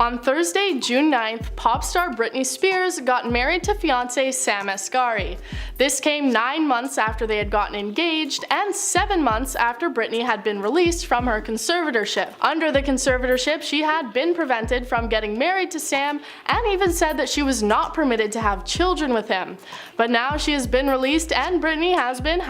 On Thursday, June 9th, pop star Britney Spears got married to fiancé Sam Asghari. This came 9 months after they had gotten engaged and 7 months after Britney had been released from her conservatorship. Under the conservatorship, she had been prevented from getting married to Sam and even said that she was not permitted to have children with him. But now she has been released and Britney has been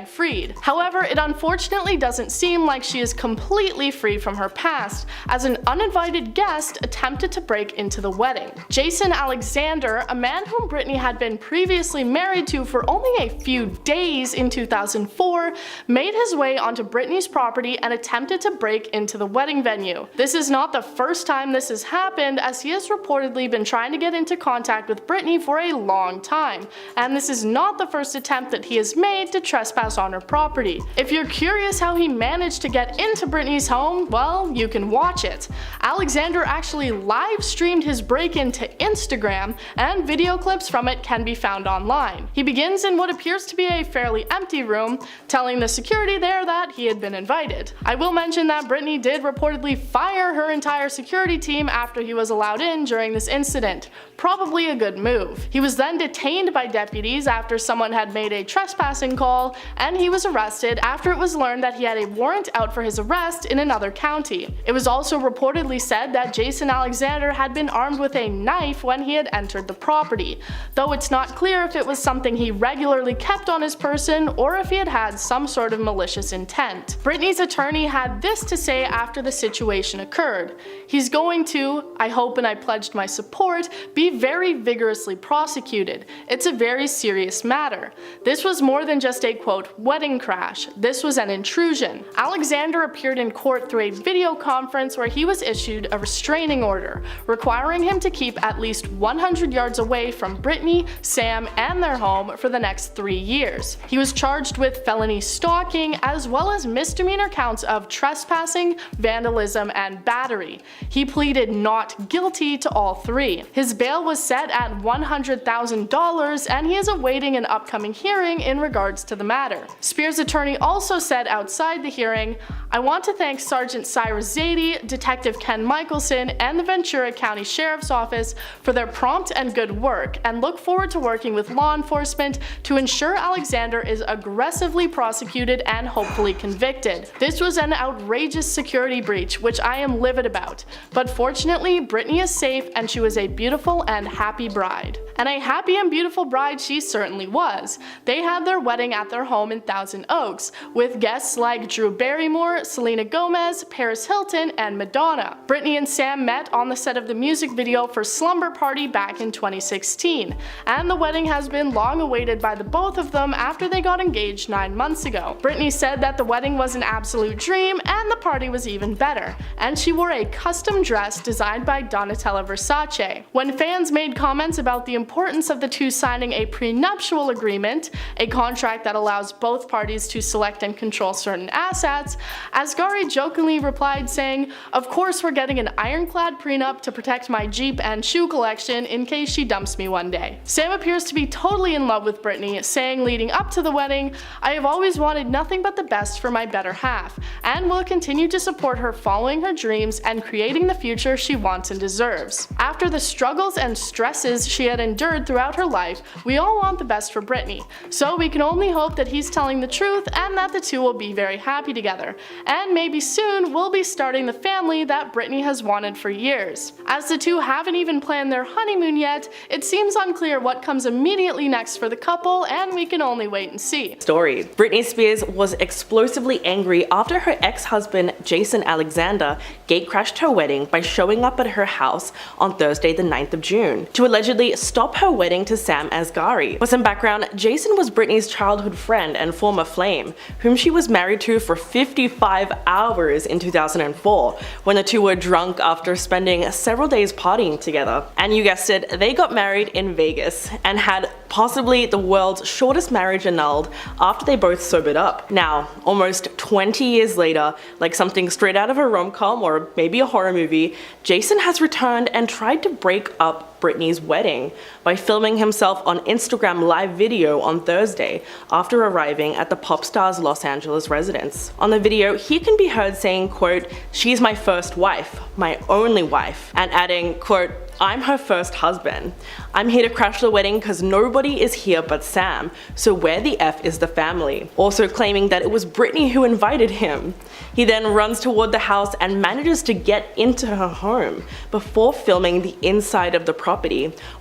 #freed. However, it unfortunately doesn't seem like she is completely free from her past, as an uninvited guest attempted to break into the wedding. Jason Alexander, a man whom Britney had been previously married to for only a few days in 2004, made his way onto Britney's property and attempted to break into the wedding venue. This is not the first time this has happened, as he has reportedly been trying to get into contact with Britney for a long time, and this is not the first attempt that he has made to trespass on her property. If you're curious how he managed to get into Britney's home, well, you can watch it. Alexander actually live streamed his break-in to Instagram, and video clips from it can be found online. He begins in what appears to be a fairly empty room, telling the security there that he had been invited. I will mention that Britney did reportedly fire her entire security team after he was allowed in during this incident. Probably a good move. He was then detained by deputies after someone had made a trespassing call, and he was arrested after it was learned that he had a warrant out for his arrest in another county. It was also reportedly said that Jason Alexander had been armed with a knife when he had entered the property, though it's not clear if it was something he regularly kept on his person or if he had had some sort of malicious intent. Britney's attorney had this to say after the situation occurred. He's going to, I hope and I pledged my support, be very vigorously prosecuted. It's a very serious matter. This was more than just a quote wedding crash. This was an intrusion. Alexander appeared in court through a video conference where he was issued a restraining order, requiring him to keep at least 100 yards away from Britney, Sam, and their home for the next 3 years. He was charged with felony stalking as well as misdemeanor counts of trespassing, vandalism, and battery. He pleaded not guilty to all 3. His bail was set at $100,000 and he is awaiting an upcoming hearing in regards to the matter. Spears' attorney also said outside the hearing, "I want to thank Sergeant Cyrus Zadie, Detective Ken Michelson, and the Ventura County Sheriff's Office for their prompt and good work, and look forward to working with law enforcement to ensure Alexander is aggressively prosecuted and hopefully convicted. This was an outrageous security breach, which I am livid about, but fortunately Britney is safe and she was a beautiful and happy bride." And a happy and beautiful bride she certainly was. They had their wedding at their home in Thousand Oaks, with guests like Drew Barrymore, Selena Gomez, Paris Hilton, and Madonna. Britney and Sam met on the set of the music video for Slumber Party back in 2016, and the wedding has been long awaited by the both of them after they got engaged 9 months ago. Britney said that the wedding was an absolute dream and the party was even better, and she wore a custom dress designed by Donatella Versace. When fans made comments about the importance of the two signing a prenuptial agreement, a contract that allows both parties to select and control certain assets, Asghari jokingly replied saying, "Of course we're getting an ironclad prenup to protect my Jeep and shoe collection in case she dumps me one day." Sam appears to be totally in love with Britney, saying leading up to the wedding, "I have always wanted nothing but the best for my better half, and will continue to support her following her dreams and creating the future she wants and deserves." After the struggles and stresses she had endured throughout her life, we all want the best for Britney, so we can only hope that he's telling the truth and that the two will be very happy together, and maybe soon we'll be starting the family that Britney has wanted for years. As the two haven't even planned their honeymoon yet, it seems unclear what comes immediately next for the couple, and we can only wait and see. Story. Britney Spears was explosively angry after her ex-husband Jason Alexander gatecrashed her wedding by showing up at her house on Thursday the 9th of June to allegedly stop her wedding to Sam Asghari. For some background, Jason was Britney's childhood friend and former flame, whom she was married to for 55 hours in 2004, when the two were drunk after spending several days partying together. And you guessed it, they got married in Vegas and had possibly the world's shortest marriage annulled after they both sobered up. Now, almost 20 years later, like something straight out of a rom-com or maybe a horror movie, Jason has returned and tried to break up Britney's wedding by filming himself on Instagram live video on Thursday after arriving at the pop star's Los Angeles residence. On the video, he can be heard saying, quote, "She's my first wife, my only wife," and adding, quote, "I'm her first husband. I'm here to crash the wedding because nobody is here but Sam, so where the F is the family?" Also claiming that it was Britney who invited him. He then runs toward the house and manages to get into her home before filming the inside of the property,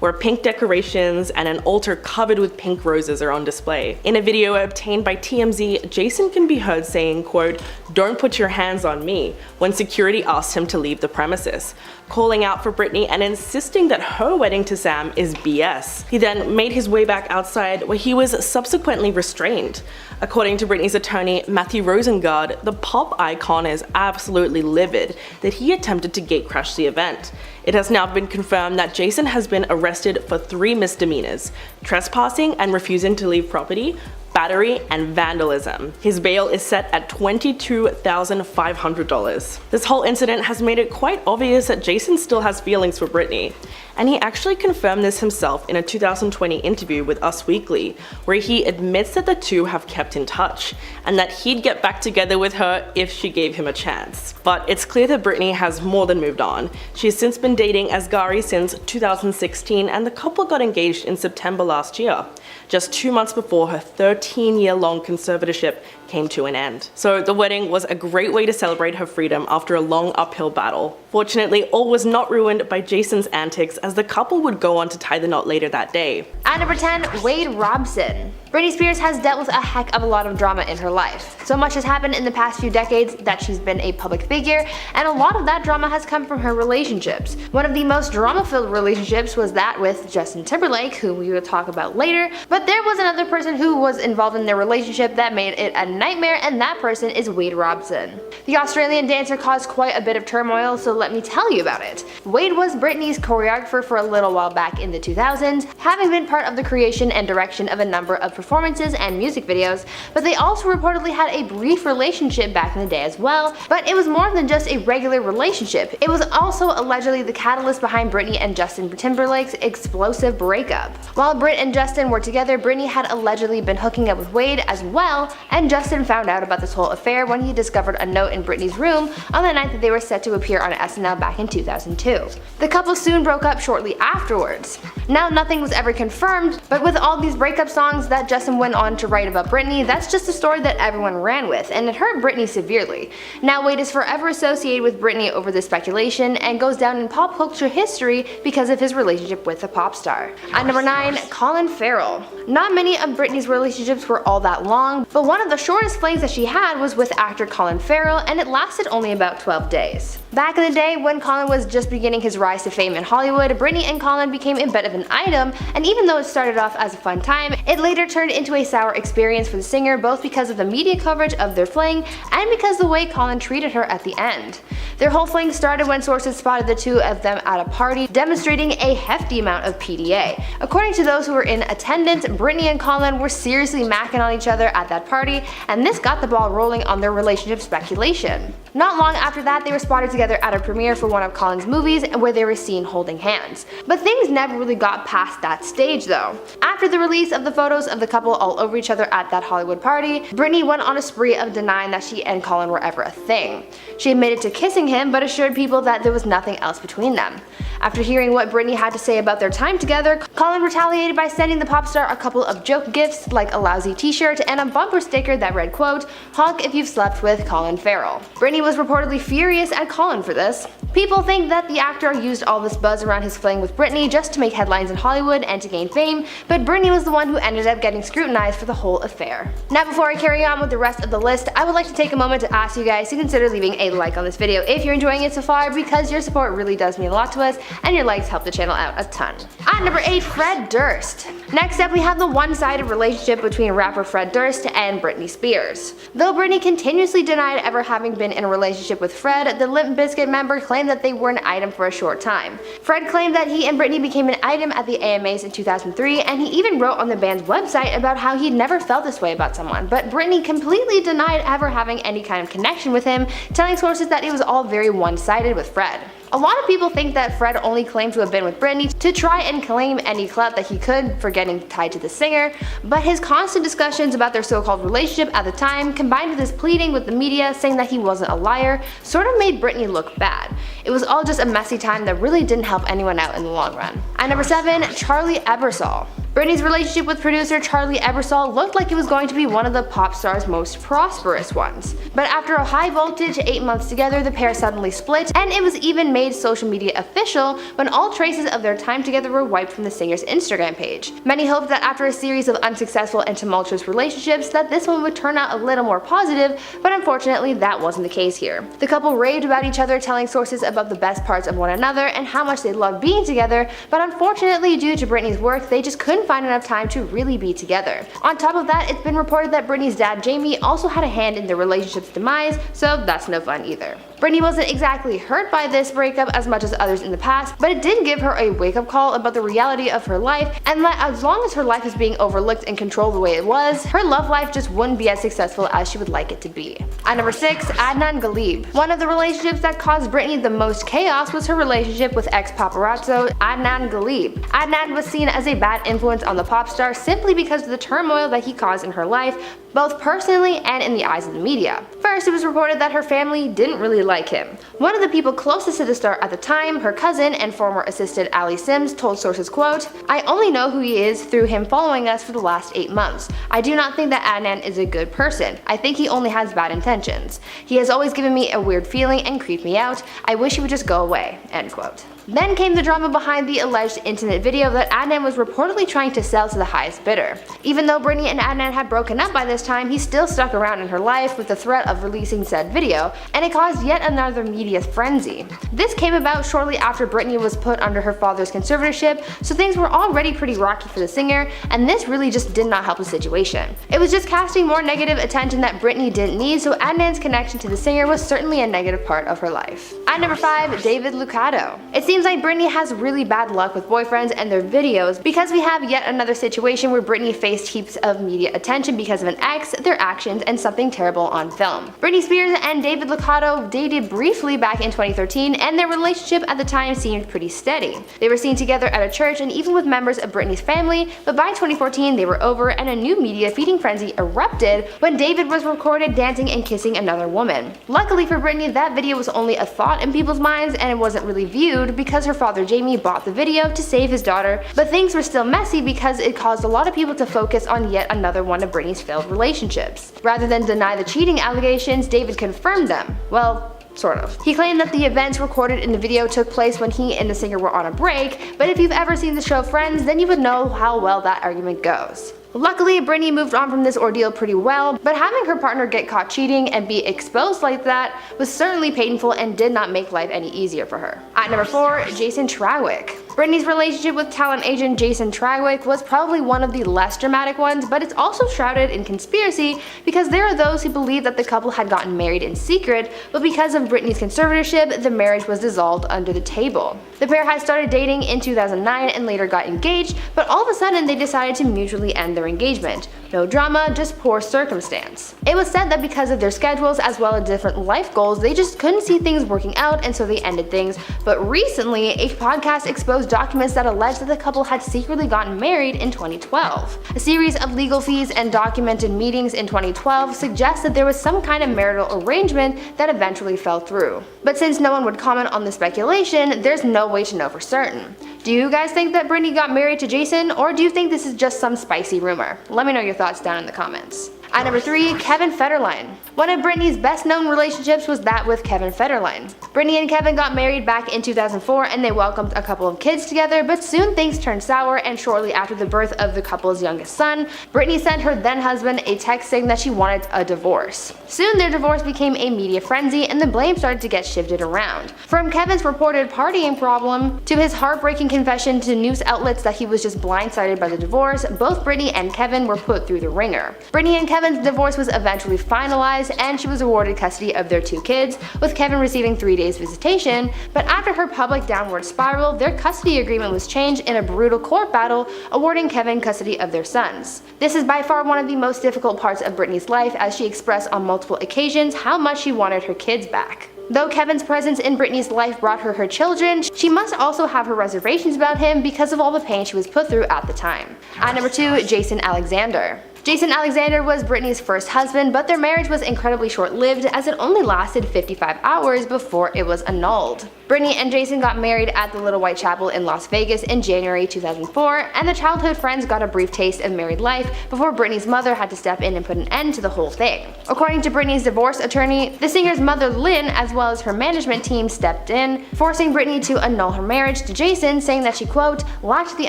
where pink decorations and an altar covered with pink roses are on display. In a video obtained by TMZ, Jason can be heard saying, quote, "Don't put your hands on me," when security asked him to leave the premises, calling out for Britney and insisting that her wedding to Sam is BS. He then made his way back outside, where he was subsequently restrained. According to Britney's attorney, Matthew Rosengard, the pop icon is absolutely livid that he attempted to gatecrash the event. It has now been confirmed that Jason has been arrested for 3 misdemeanors: trespassing and refusing to leave property, battery, and vandalism. His bail is set at $22,500. This whole incident has made it quite obvious that Jason still has feelings for Britney, and he actually confirmed this himself in a 2020 interview with Us Weekly, where he admits that the two have kept in touch, and that he'd get back together with her if she gave him a chance. But it's clear that Britney has more than moved on. She's since been dating Asghari since 2016, and the couple got engaged in September last year, just 2 months before her 13-year-long conservatorship came to an end. So the wedding was a great way to celebrate her freedom after a long uphill battle. Fortunately, all was not ruined by Jason's antics, as the couple would go on to tie the knot later that day. At number 10, Wade Robson. Britney Spears has dealt with a heck of a lot of drama in her life. So much has happened in the past few decades that she's been a public figure, and a lot of that drama has come from her relationships. One of the most drama-filled relationships was that with Justin Timberlake, who we will talk about later, but there was another person who was involved in their relationship that made it a nightmare, and that person is Wade Robson. The Australian dancer caused quite a bit of turmoil, so let me tell you about it. Wade was Britney's choreographer for a little while back in the 2000s, having been part of the creation and direction of a number of performances and music videos, but they also reportedly had a brief relationship back in the day as well, but it was more than just a regular relationship. It was also allegedly the catalyst behind Britney and Justin Timberlake's explosive breakup. While Brit and Justin were together, Britney had allegedly been hooking up with Wade as well, and Justin found out about this whole affair when he discovered a note in Britney's room on the night that they were set to appear on SNL back in 2002. The couple soon broke up shortly afterwards. Now, nothing was ever confirmed, but with all these breakup songs that Justin went on to write about Britney, that's just a story that everyone ran with, and it hurt Britney severely. Now Wade is forever associated with Britney over this speculation, and goes down in pop culture history because of his relationship with the pop star. At number 9, Colin Farrell. Not many of Britney's relationships were all that long, but one of the shortest flings that she had was with actor Colin Farrell, and it lasted only about 12 days. Back in the day, when Colin was just beginning his rise to fame in Hollywood, Britney and Colin became a bit of an item, and even though it started off as a fun time, it later turned into a sour experience for the singer, both because of the media coverage of their fling and because the way Colin treated her at the end. Their whole fling started when sources spotted the two of them at a party demonstrating a hefty amount of PDA. According to those who were in attendance, Britney and Colin were seriously macking on each other at that party, and this got the ball rolling on their relationship speculation. Not long after that, they were spotted together at a premiere for one of Colin's movies where they were seen holding hands. But things never really got past that stage though. After the release of the photos of the couple all over each other at that Hollywood party, Britney went on a spree of denying that she and Colin were ever a thing. She admitted to kissing him, but assured people that there was nothing else between them. After hearing what Britney had to say about their time together, Colin retaliated by sending the pop star a couple of joke gifts like a lousy t-shirt and a bumper sticker that read, quote, "Honk if you've slept with Colin Farrell." Britney was reportedly furious at Colin for this. People think that the actor used all this buzz around his fling with Britney just to make headlines in Hollywood and to gain fame, but Britney was the one who ended up getting getting scrutinized for the whole affair. Now before I carry on with the rest of the list, I would like to take a moment to ask you guys to consider leaving a like on this video if you're enjoying it so far, because your support really does mean a lot to us and your likes help the channel out a ton. At number 8, Fred Durst. Next up we have the one-sided relationship between rapper Fred Durst and Britney Spears. Though Britney continuously denied ever having been in a relationship with Fred, the Limp Bizkit member claimed that they were an item for a short time. Fred claimed that he and Britney became an item at the AMAs in 2003, and he even wrote on the band's website about how he'd never felt this way about someone, but Britney completely denied ever having any kind of connection with him, telling sources that it was all very one-sided with Fred. A lot of people think that Fred only claimed to have been with Britney to try and claim any clout that he could for getting tied to the singer, but his constant discussions about their so-called relationship at the time, combined with his pleading with the media saying that he wasn't a liar, sort of made Britney look bad. It was all just a messy time that really didn't help anyone out in the long run. At number 7, Charlie Ebersol. Britney's relationship with producer Charlie Ebersol looked like it was going to be one of the pop star's most prosperous ones. But after a high voltage 8 months together, the pair suddenly split, and it was even made social media official when all traces of their time together were wiped from the singer's Instagram page. Many hoped that after a series of unsuccessful and tumultuous relationships that this one would turn out a little more positive, but unfortunately that wasn't the case here. The couple raved about each other, telling sources about the best parts of one another and how much they loved being together, but unfortunately due to Britney's work they just couldn't find enough time to really be together. On top of that, it's been reported that Britney's dad Jamie also had a hand in their relationship's demise, so that's no fun either. Britney wasn't exactly hurt by this breakup as much as others in the past, but it did give her a wake-up call about the reality of her life, and that as long as her life is being overlooked and controlled the way it was, her love life just wouldn't be as successful as she would like it to be. At number 6, Adnan Ghalib. One of the relationships that caused Britney the most chaos was her relationship with ex-paparazzo Adnan Ghalib. Adnan was seen as a bad influence on the pop star simply because of the turmoil that he caused in her life, both personally and in the eyes of the media. First, it was reported that her family didn't really like him. One of the people closest to the star at the time, her cousin and former assistant Ali Sims, told sources, quote, "I only know who he is through him following us for the last 8 months. I do not think that Adnan is a good person. I think he only has bad intentions. He has always given me a weird feeling and creeped me out. I wish he would just go away," end quote. Then came the drama behind the alleged intimate video that Adnan was reportedly trying to sell to the highest bidder. Even though Britney and Adnan had broken up by this time, he still stuck around in her life with the threat of releasing said video, and it caused yet another media frenzy. This came about shortly after Britney was put under her father's conservatorship, so things were already pretty rocky for the singer, and this really just did not help the situation. It was just casting more negative attention that Britney didn't need, so Adnan's connection to the singer was certainly a negative part of her life. At number 5, David Lucado. It seems like Britney has really bad luck with boyfriends and their videos, because we have yet another situation where Britney faced heaps of media attention because of an ex, their actions, and something terrible on film. Britney Spears and David Lucado dated briefly back in 2013, and their relationship at the time seemed pretty steady. They were seen together at a church and even with members of Britney's family, but by 2014 they were over and a new media feeding frenzy erupted when David was recorded dancing and kissing another woman. Luckily for Britney, that video was only a thought in people's minds and it wasn't really viewed because her father Jamie bought the video to save his daughter, but things were still messy because it caused a lot of people to focus on yet another one of Britney's failed relationships. Rather than deny the cheating allegations, David confirmed them. Well, sort of. He claimed that the events recorded in the video took place when he and the singer were on a break, but if you've ever seen the show Friends, then you would know how well that argument goes. Luckily, Britney moved on from this ordeal pretty well, but having her partner get caught cheating and be exposed like that was certainly painful and did not make life any easier for her. At number 4, Jason Trawick. Britney's relationship with talent agent Jason Trawick was probably one of the less dramatic ones, but it's also shrouded in conspiracy because there are those who believe that the couple had gotten married in secret, but because of Britney's conservatorship, the marriage was dissolved under the table. The pair had started dating in 2009 and later got engaged, but all of a sudden they decided to mutually end their engagement. No drama, just poor circumstance. It was said that because of their schedules as well as different life goals, they just couldn't see things working out and so they ended things, but recently a podcast exposed documents that allege that the couple had secretly gotten married in 2012. A series of legal fees and documented meetings in 2012 suggest that there was some kind of marital arrangement that eventually fell through. But since no one would comment on the speculation, there's no way to know for certain. Do you guys think that Britney got married to Jason, or do you think this is just some spicy rumor? Let me know your thoughts down in the comments. At number 3, Kevin Federline. One of Britney's best known relationships was that with Kevin Federline. Britney and Kevin got married back in 2004 and they welcomed a couple of kids together, but soon things turned sour, and shortly after the birth of the couple's youngest son, Britney sent her then husband a text saying that she wanted a divorce. Soon their divorce became a media frenzy and the blame started to get shifted around. From Kevin's reported partying problem to his heartbreaking confession to news outlets that he was just blindsided by the divorce, both Britney and Kevin were put through the ringer. Britney and Kevin's divorce was eventually finalized and she was awarded custody of their 2 kids, with Kevin receiving 3 days visitation, but after her public downward spiral, their custody agreement was changed in a brutal court battle, awarding Kevin custody of their sons. This is by far one of the most difficult parts of Britney's life, as she expressed on multiple occasions how much she wanted her kids back. Though Kevin's presence in Britney's life brought her her children, she must also have her reservations about him because of all the pain she was put through at the time. At number 2, Jason Alexander. Jason Alexander was Britney's first husband, but their marriage was incredibly short-lived as it only lasted 55 hours before it was annulled. Britney and Jason got married at the Little White Chapel in Las Vegas in January 2004, and the childhood friends got a brief taste of married life before Britney's mother had to step in and put an end to the whole thing. According to Britney's divorce attorney, the singer's mother Lynn, as well as her management team, stepped in, forcing Britney to annul her marriage to Jason, saying that she, quote, lacked the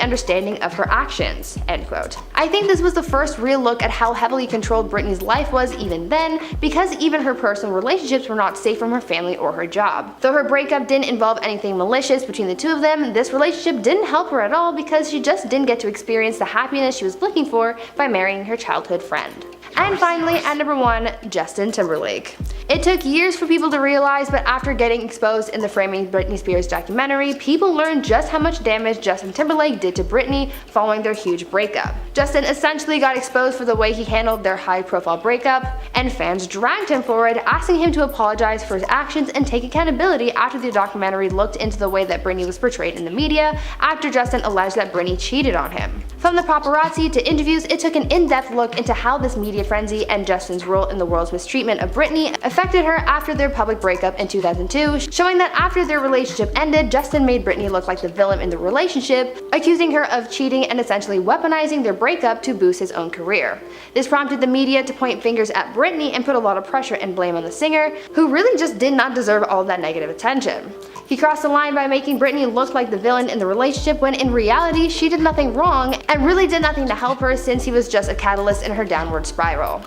understanding of her actions, end quote. I think this was the first real look at how heavily controlled Britney's life was even then, because even her personal relationships were not safe from her family or her job. Though her breakup didn't involve anything malicious between the two of them, this relationship didn't help her at all because she just didn't get to experience the happiness she was looking for by marrying her childhood friend. And finally, at number 1, Justin Timberlake. It took years for people to realize, but after getting exposed in the Framing Britney Spears documentary, people learned just how much damage Justin Timberlake did to Britney following their huge breakup. Justin essentially got exposed for the way he handled their high-profile breakup, and fans dragged him for it, asking him to apologize for his actions and take accountability after the documentary looked into the way that Britney was portrayed in the media after Justin alleged that Britney cheated on him. From the paparazzi to interviews, it took an in-depth look into how this media frenzy and Justin's role in the world's mistreatment of Britney affected her after their public breakup in 2002, showing that after their relationship ended, Justin made Britney look like the villain in the relationship, accusing her of cheating and essentially weaponizing their breakup to boost his own career. This prompted the media to point fingers at Britney and put a lot of pressure and blame on the singer, who really just did not deserve all that negative attention. He crossed the line by making Britney look like the villain in the relationship when in reality she did nothing wrong and really did nothing to help her, since he was just a catalyst in her downward spiral.